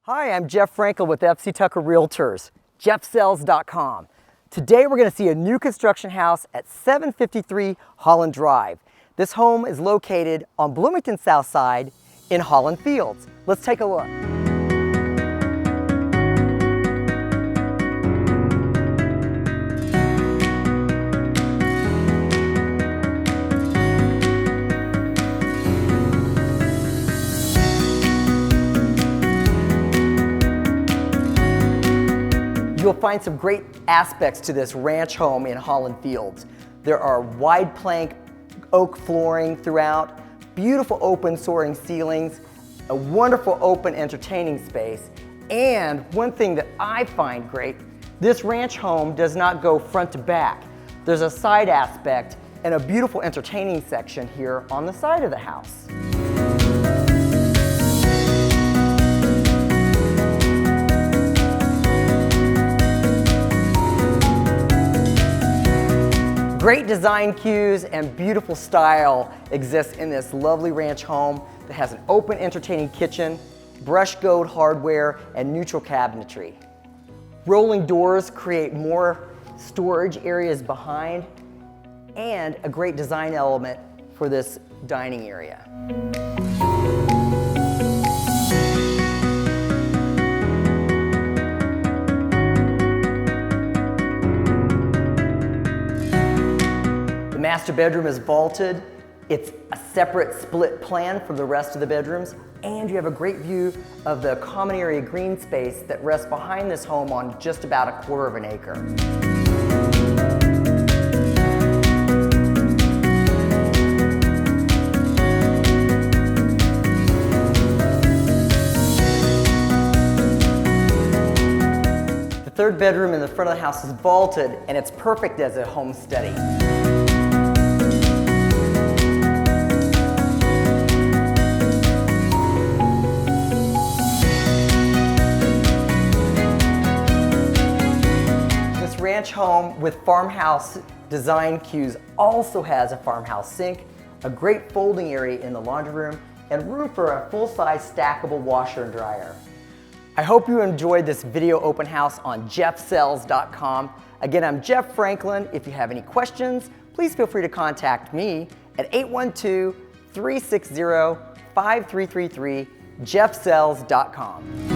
Hi, I'm Jeff Frankel with FC Tucker Realtors, jeffsells.com. Today we're going to see a new construction house at 753 Holland Drive. This home is located on Bloomington Southside in Holland Fields. Let's take a look. You'll find some great aspects to this ranch home in Holland Fields. There are wide plank oak flooring throughout, beautiful open soaring ceilings, a wonderful open entertaining space, and one thing that I find great, this ranch home does not go front to back. There's a side aspect and a beautiful entertaining section here on the side of the house. Great design cues and beautiful style exists in this lovely ranch home that has an open entertaining kitchen, brushed gold hardware, and neutral cabinetry. Rolling doors create more storage areas behind and a great design element for this dining area. The master bedroom is vaulted. It's a separate split plan from the rest of the bedrooms, and you have a great view of the common area green space that rests behind this home on just about a quarter of an acre. The third bedroom in the front of the house is vaulted, and it's perfect as a home study. Ranch home with farmhouse design cues also has a farmhouse sink, a great folding area in the laundry room, and room for a full-size stackable washer and dryer. I hope you enjoyed this video open house on jeffsells.com. Again, I'm Jeff Franklin. If you have any questions, please feel free to contact me at 812-360-5333, jeffsells.com.